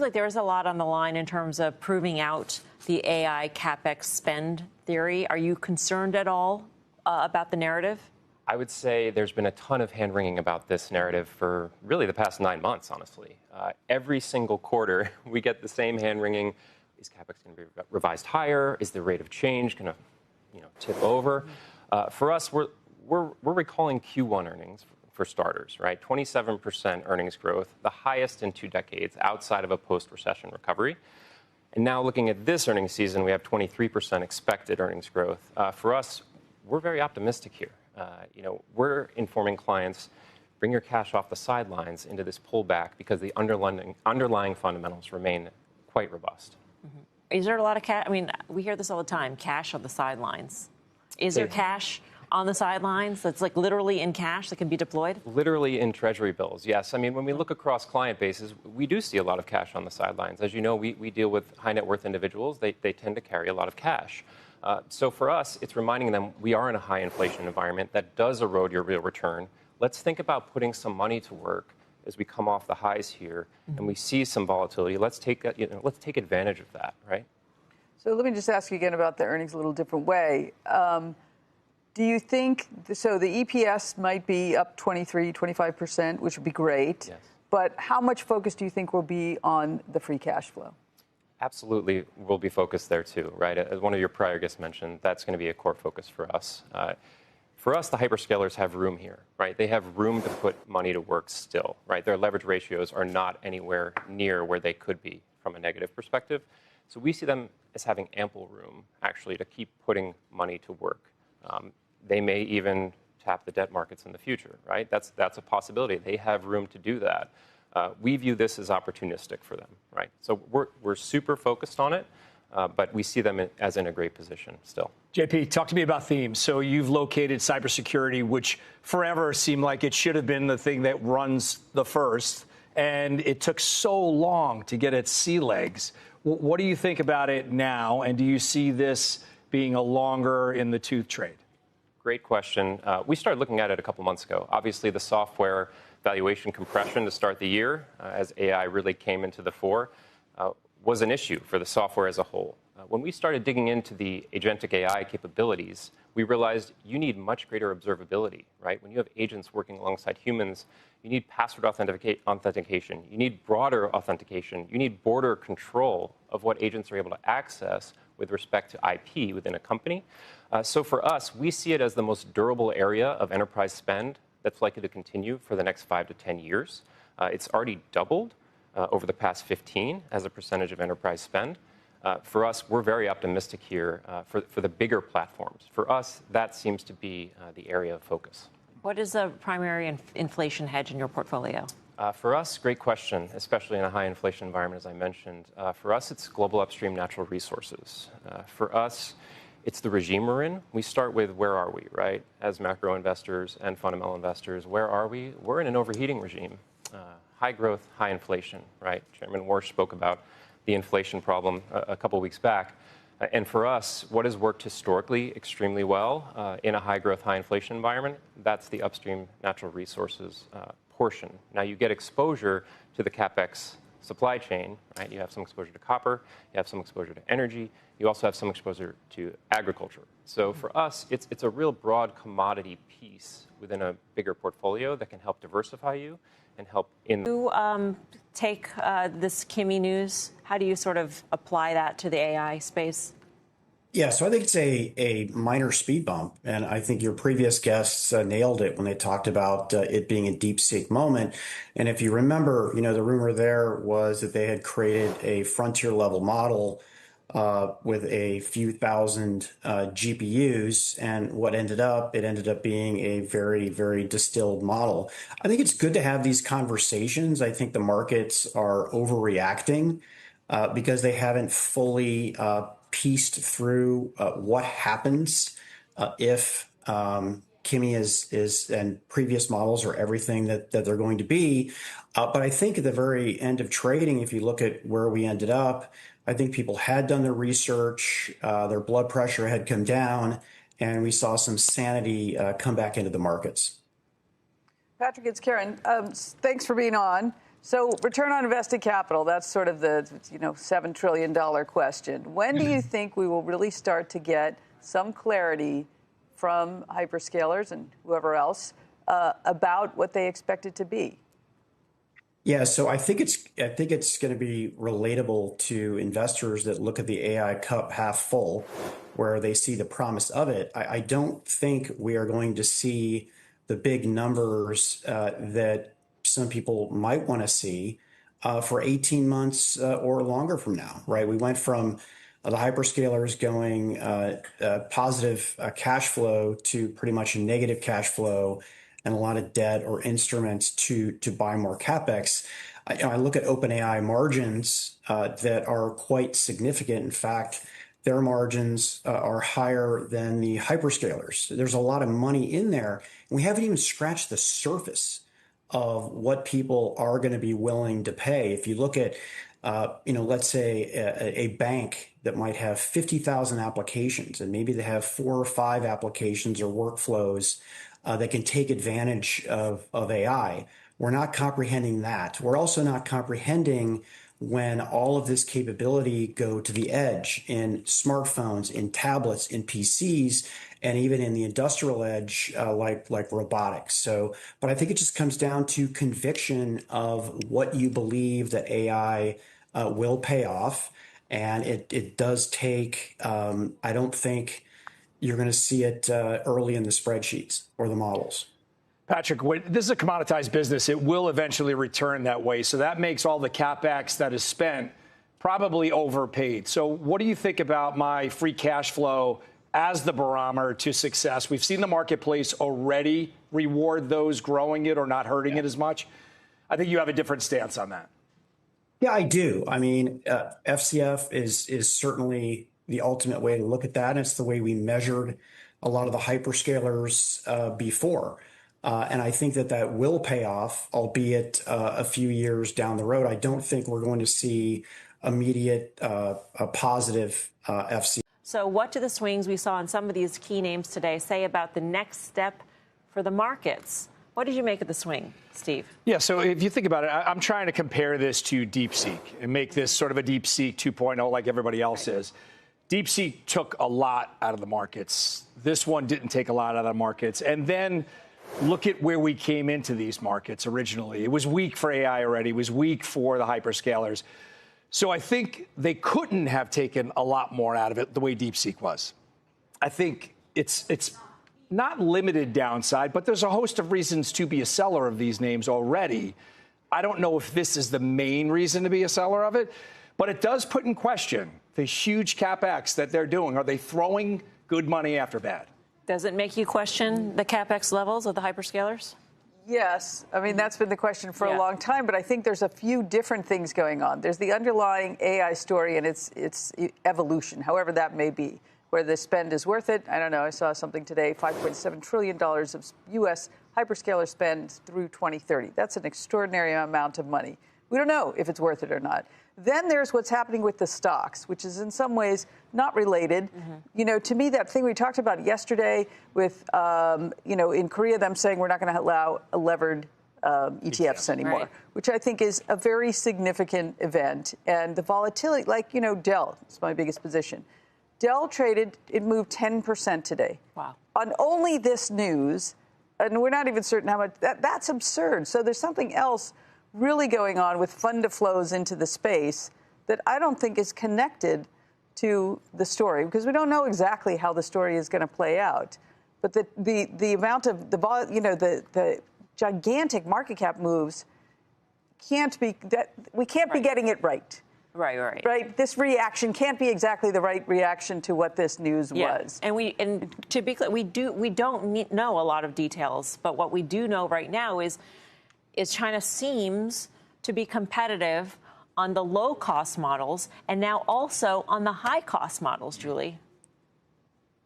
Like there's a lot on the line in terms of proving out the AI CapEx spend theory. Are you concerned at all about the narrative? I would say there's been a ton of hand-wringing about this narrative for really the past 9 months, honestly. Every single quarter, we get the same hand-wringing. Is CapEx going to be revised higher? Is the rate of change going to tip over? For us, we're recalling Q1 earnings for starters, right? 27% earnings growth, the highest in 2 decades outside of a post-recession recovery. And now looking at this earnings season, we have 23% expected earnings growth. For us, we're very optimistic here. We're informing clients, bring your cash off the sidelines into this pullback because the underlying fundamentals remain quite robust. Mm-hmm. Is there a lot of cash? I mean, we hear this all the time, cash on the sidelines. Is there cash on the sidelines that's like literally in cash that can be deployed? Literally in treasury bills, yes. I mean, when we look across client bases, we do see a lot of cash on the sidelines. As you know, we deal with high net worth individuals. They tend to carry a lot of cash. So for us, it's reminding them we are in a high inflation environment that does erode your real return. Let's think about putting some money to work as we come off the highs here and we see some volatility. Let's take advantage of that, right? So let me just ask you again about the earnings a little different way. Do you think, so the EPS might be up 25%, which would be great. Yes. But how much focus do you think will be on the free cash flow? Absolutely, we'll be focused there too, right? As one of your prior guests mentioned, that's going to be a core focus for us. For us, the hyperscalers have room here, right? They have room to put money to work still, right? Their leverage ratios are not anywhere near where they could be from a negative perspective. So we see them as having ample room, actually, to keep putting money to work. They may even tap the debt markets in the future, right? That's a possibility. They have room to do that. We view this as opportunistic for them, right? So we're super focused on it, but we see them as in a great position still. JP, talk to me about themes. So you've located cybersecurity, which forever seemed like it should have been the thing that runs the first, and it took so long to get its sea legs. What do you think about it now, and do you see this being a longer in the tooth trade? Great question. We started looking at it a couple months ago. Obviously, the software valuation compression to start the year, as AI really came into the fore, was an issue for the software as a whole. When we started digging into the agentic AI capabilities, we realized you need much greater observability, right? When you have agents working alongside humans, you need password authentication. You need broader authentication. You need border control of what agents are able to access with respect to IP within a company. So for us, we see it as the most durable area of enterprise spend that's likely to continue for the next 5 to 10 years. It's already doubled over the past 15 as a percentage of enterprise spend. For us, we're very optimistic here for the bigger platforms. For us, that seems to be the area of focus. What is the primary inflation hedge in your portfolio? For us, great question, especially in a high inflation environment, as I mentioned. For us, it's global upstream natural resources. For us, it's the regime we're in. We start with where are we, right? As macro investors and fundamental investors, where are we? We're in an overheating regime. High growth, high inflation, right? Chairman Warsh spoke about the inflation problem a couple weeks back. And for us, what has worked historically extremely well in a high growth, high inflation environment, that's the upstream natural resources portion. Now you get exposure to the CapEx supply chain, right? You have some exposure to copper, you have some exposure to energy, you also have some exposure to agriculture. So for us, it's a real broad commodity piece within a bigger portfolio that can help diversify you and help in. You take this Kimi news, how do you sort of apply that to the AI space? Yeah, so I think it's a minor speed bump. And I think your previous guests nailed it when they talked about it being a DeepSeek moment. And if you remember, the rumor there was that they had created a frontier level model with a few thousand GPUs. And what ended up being a very, very distilled model. I think it's good to have these conversations. I think the markets are overreacting because they haven't fully pieced through what happens if Kimi is and previous models are everything that they're going to be. But I think at the very end of trading, if you look at where we ended up, I think people had done their research, their blood pressure had come down, and we saw some sanity come back into the markets. Patrick, it's Karen. Thanks for being on. So return on invested capital, that's sort of the $7 trillion question. When do you think we will really start to get some clarity from hyperscalers and whoever else about what they expect it to be? Yeah, so I think it's going to be relatable to investors that look at the AI cup half full, where they see the promise of it. I don't think we are going to see the big numbers that some people might want to see for 18 months or longer from now, right? We went from the hyperscalers going positive cash flow to pretty much a negative cash flow and a lot of debt or instruments to buy more capex. I look at OpenAI margins that are quite significant. In fact, their margins are higher than the hyperscalers. There's a lot of money in there. And we haven't even scratched the surface of what people are going to be willing to pay. If you look at, let's say a bank that might have 50,000 applications, and maybe they have 4 or 5 applications or workflows that can take advantage of AI. We're not comprehending that. We're also not comprehending when all of this capability go to the edge in smartphones, in tablets, in PCs, and even in the industrial edge, like robotics. So, but I think it just comes down to conviction of what you believe that AI will pay off. And it does take, I don't think you're going to see it early in the spreadsheets or the models. Patrick, this is a commoditized business. It will eventually return that way. So that makes all the CapEx that is spent probably overpaid. So what do you think about my free cash flow as the barometer to success? We've seen the marketplace already reward those growing it or not hurting it as much. I think you have a different stance on that. Yeah, I do. I mean, FCF is certainly the ultimate way to look at that. And it's the way we measured a lot of the hyperscalers before. And I think that will pay off, albeit a few years down the road. I don't think we're going to see immediate a positive FCF. So what do the swings we saw in some of these key names today say about the next step for the markets? What did you make of the swing, Steve? Yeah, so if you think about it, I'm trying to compare this to DeepSeek and make this sort of a DeepSeek 2.0 like everybody else is. DeepSeek took a lot out of the markets. This one didn't take a lot out of the markets. And then look at where we came into these markets originally. It was weak for AI already. It was weak for the hyperscalers. So I think they couldn't have taken a lot more out of it the way DeepSeek was. I think it's not limited downside, but there's a host of reasons to be a seller of these names already. I don't know if this is the main reason to be a seller of it, but it does put in question the huge CapEx that they're doing. Are they throwing good money after bad? Does it make you question the CapEx levels of the hyperscalers? Yes. I mean, that's been the question for a long time, but I think there's a few different things going on. There's the underlying AI story and its evolution, however that may be, where the spend is worth it. I don't know. I saw something today, $5.7 trillion of U.S. hyperscaler spend through 2030. That's an extraordinary amount of money. We don't know if it's worth it or not. Then there's what's happening with the stocks, which is in some ways not related. Mm-hmm. To me, that thing we talked about yesterday with, in Korea, them saying we're not going to allow levered ETFs anymore, right, which I think is a very significant event. And the volatility, Dell is my biggest position. Dell traded, it moved 10% today. Wow. On only this news, and we're not even certain how much, that's absurd. So there's something else really going on with fund flows into the space that I don't think is connected to the story, because we don't know exactly how the story is going to play out. But the amount of the gigantic market cap moves can't be that we can't be getting it right. Right. This reaction can't be exactly the right reaction to what this news was. And to be clear, we don't know a lot of details, but what we do know right now is China seems to be competitive on the low-cost models and now also on the high-cost models, Julie.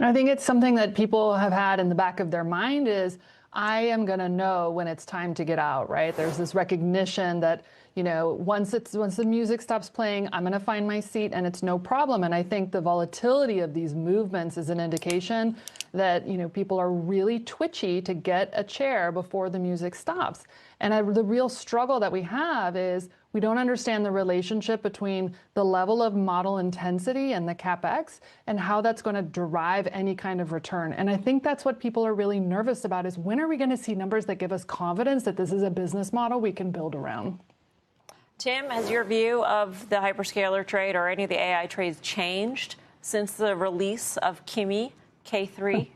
I think it's something that people have had in the back of their mind is, I am going to know when it's time to get out, right? There's this recognition that, once the music stops playing, I'm going to find my seat and it's no problem. And I think the volatility of these movements is an indication that, people are really twitchy to get a chair before the music stops. And the real struggle that we have is we don't understand the relationship between the level of model intensity and the CapEx and how that's going to derive any kind of return. And I think that's what people are really nervous about is when are we going to see numbers that give us confidence that this is a business model we can build around? Tim, has your view of the hyperscaler trade or any of the AI trades changed since the release of Kimi K3?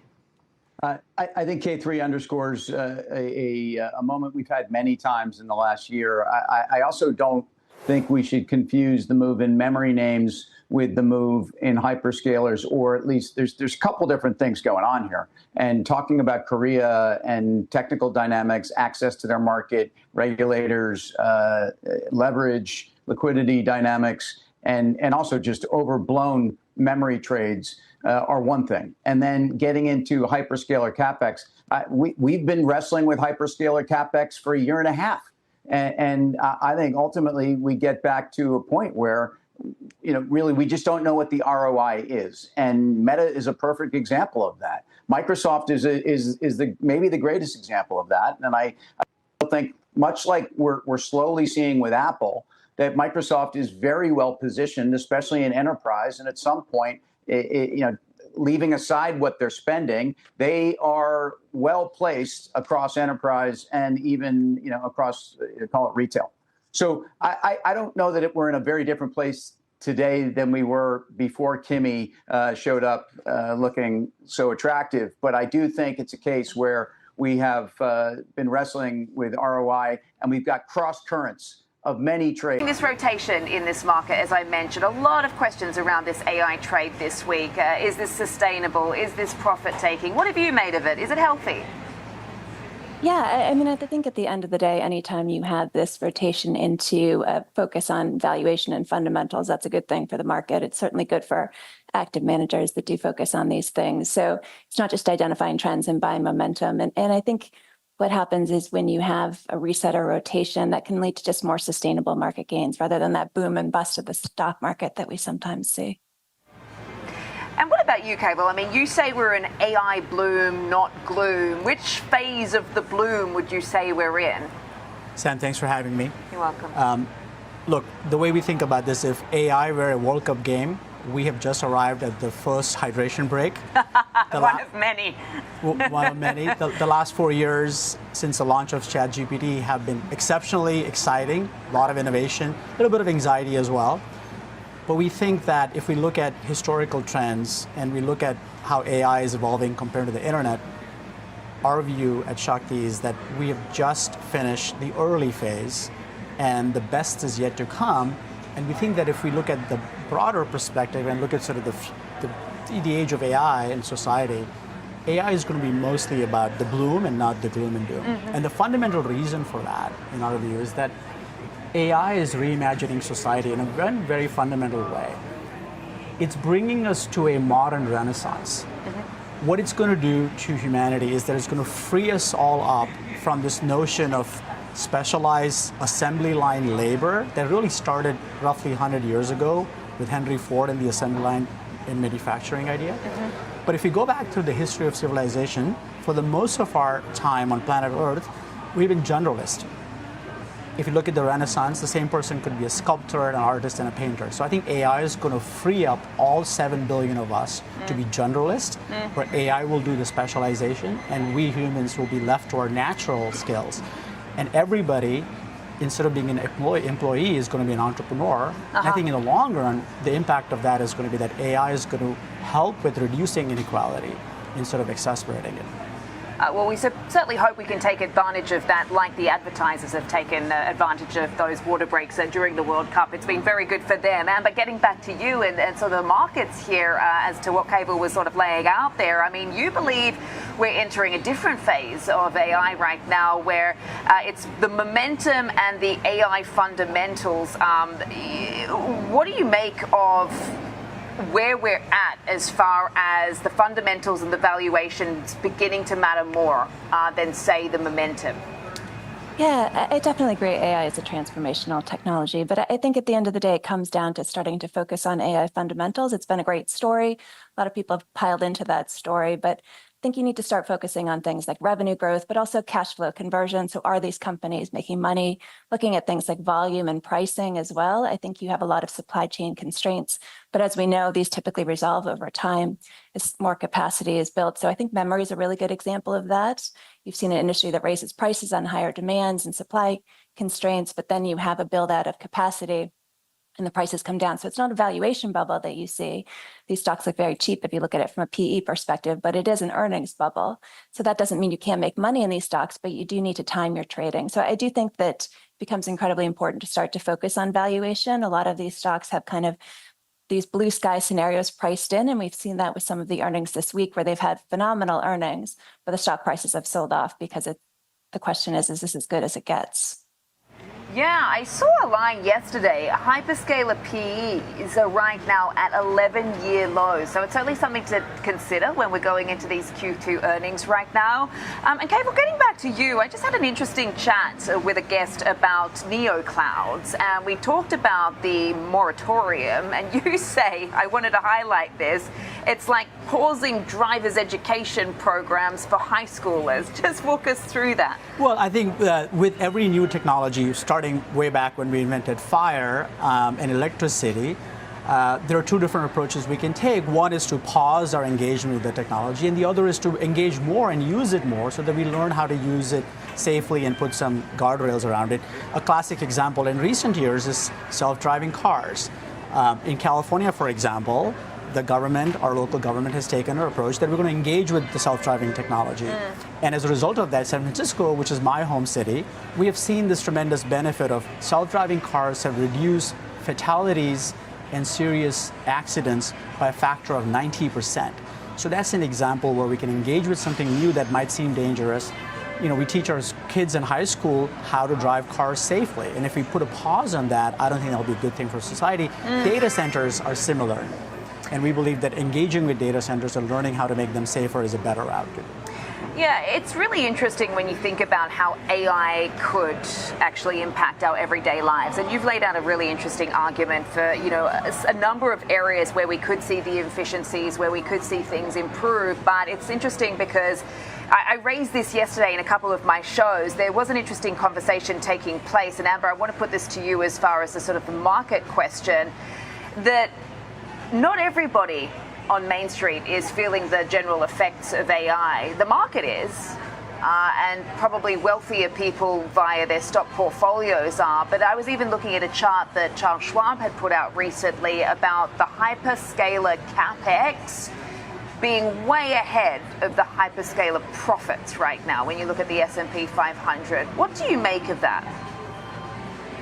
I think K3 underscores a moment we've had many times in the last year. I also don't think we should confuse the move in memory names with the move in hyperscalers, or at least there's a couple different things going on here. And talking about Korea and technical dynamics, access to their market, regulators, leverage, liquidity dynamics, and also just overblown memory trades are one thing. And then getting into hyperscaler CapEx, we've been wrestling with hyperscaler CapEx for a year and a half. And I think ultimately we get back to a point where, really we just don't know what the ROI is. And Meta is a perfect example of that. Microsoft is maybe the greatest example of that. And I think much like we're slowly seeing with Apple, that Microsoft is very well positioned, especially in enterprise. And at some point, leaving aside what they're spending, they are well placed across enterprise and even, across, call it retail. So I don't know that we're in a very different place today than we were before Kimi showed up looking so attractive. But I do think it's a case where we have been wrestling with ROI, and we've got cross currents of many trades. This rotation in this market, as I mentioned, a lot of questions around this AI trade this week. Is this sustainable? Is this profit taking? What have you made of it? Is it healthy? Yeah, I think at the end of the day, anytime you have this rotation into a focus on valuation and fundamentals, that's a good thing for the market. It's certainly good for active managers that do focus on these things. So it's not just identifying trends and buying momentum. And I think what happens is when you have a reset or rotation, that can lead to just more sustainable market gains rather than that boom and bust of the stock market that we sometimes see. And what about you, Cable? I mean, you say we're in AI bloom, not gloom. Which phase of the bloom would you say we're in? Sam, thanks for having me. You're welcome. Look, the way we think about this, if AI were a World Cup game, we have just arrived at the first hydration break. One of many. One of many. The last 4 years since the launch of ChatGPT have been exceptionally exciting, a lot of innovation, a little bit of anxiety as well. But we think that if we look at historical trends and we look at how AI is evolving compared to the internet, our view at Shakti is that we have just finished the early phase and the best is yet to come. And we think that if we look at the broader perspective and look at sort of the age of AI in society, AI is going to be mostly about the bloom and not the gloom and doom. Mm-hmm. And the fundamental reason for that, in our view, is that AI is reimagining society in a very, very fundamental way. It's bringing us to a modern renaissance. Mm-hmm. What it's going to do to humanity is that it's going to free us all up from this notion of specialized assembly line labor that really started roughly 100 years ago with Henry Ford and the assembly line in manufacturing idea. Mm-hmm. But if you go back through the history of civilization, for the most of our time on planet Earth, we've been generalist. If you look at the Renaissance, the same person could be a sculptor, an artist, and a painter. So I think AI is going to free up all 7 billion of us to be generalists, where AI will do the specialization, and we humans will be left to our natural skills. And everybody, instead of being an employee, is going to be an entrepreneur. Uh-huh. I think in the long run, the impact of that is going to be that AI is going to help with reducing inequality instead of exacerbating it. Well, we certainly hope we can take advantage of that, like the advertisers have taken advantage of those water breaks during the World Cup. It's been very good for them. But getting back to you and sort of the markets here as to what Cable was sort of laying out there, I mean, you believe we're entering a different phase of AI right now where it's the momentum and the AI fundamentals. What do you make of where we're at as far as the fundamentals and the valuations beginning to matter more than, say, the momentum? Yeah, I definitely agree AI is a transformational technology, but I think at the end of the day, it comes down to starting to focus on AI fundamentals. It's been a great story. A lot of people have piled into that story, but think you need to start focusing on things like revenue growth, but also cash flow conversion. So are these companies making money? Looking at things like volume and pricing as well. I think you have a lot of supply chain constraints, but as we know, these typically resolve over time as more capacity is built. So I think memory is a really good example of that. You've seen an industry that raises prices on higher demands and supply constraints, but then you have a build out of capacity and the prices come down. So it's not a valuation bubble that you see. These stocks look very cheap if you look at it from a PE perspective, but it is an earnings bubble. So that doesn't mean you can't make money in these stocks, but you do need to time your trading. So I do think that it becomes incredibly important to start to focus on valuation. A lot of these stocks have kind of these blue sky scenarios priced in, and we've seen that with some of the earnings this week where they've had phenomenal earnings, but the stock prices have sold off because the question is this as good as it gets? Yeah, I saw a line yesterday. Hyperscaler PEs are right now at 11-year lows. So it's certainly something to consider when we're going into these Q2 earnings right now. And Cable, getting back to you, I just had an interesting chat with a guest about neoclouds. And we talked about the moratorium. And you say, I wanted to highlight this, it's like pausing driver's education programs for high schoolers. Just walk us through that. Well, I think with every new technology, starting way back when we invented fire and electricity, there are two different approaches we can take. One is to pause our engagement with the technology, and the other is to engage more and use it more so that we learn how to use it safely and put some guardrails around it. A classic example in recent years is self-driving cars. In California, for example, the government, our local government, has taken an approach that we're going to engage with the self-driving technology. And as a result of that, San Francisco, which is my home city, we have seen this tremendous benefit of self-driving cars have reduced fatalities and serious accidents by a factor of 90%. So that's an example where we can engage with something new that might seem dangerous. You know, we teach our kids in high school how to drive cars safely. And if we put a pause on that, I don't think that'll be a good thing for society. Data centers are similar. And we believe that engaging with data centers and learning how to make them safer is a better route. Yeah, it's really interesting when you think about how AI could actually impact our everyday lives. And you've laid out a really interesting argument for, you know, a number of areas where we could see the efficiencies, where we could see things improve. But it's interesting because I raised this yesterday in a couple of my shows. There was an interesting conversation taking place. And Amber, I want to put this to you as far as the sort of the market question, that not everybody on Main Street is feeling the general effects of AI. The market is, and probably wealthier people via their stock portfolios are. But I was even looking at a chart that Charles Schwab had put out recently about the hyperscaler capex being way ahead of the hyperscaler profits right now when you look at the S&P 500. What do you make of that?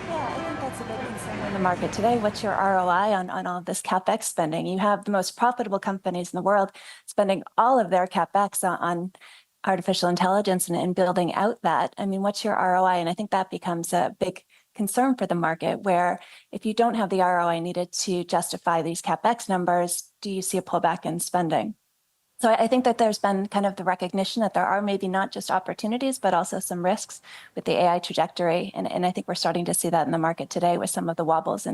Yeah, I think that's a big concern in the market today. What's your ROI on all of this CapEx spending? You have the most profitable companies in the world spending all of their CapEx on artificial intelligence and building out that. I mean, what's your ROI? And I think that becomes a big concern for the market, where if you don't have the ROI needed to justify these CapEx numbers, do you see a pullback in spending? So I think that there's been kind of the recognition that there are maybe not just opportunities, but also some risks with the AI trajectory. And I think we're starting to see that in the market today with some of the wobbles in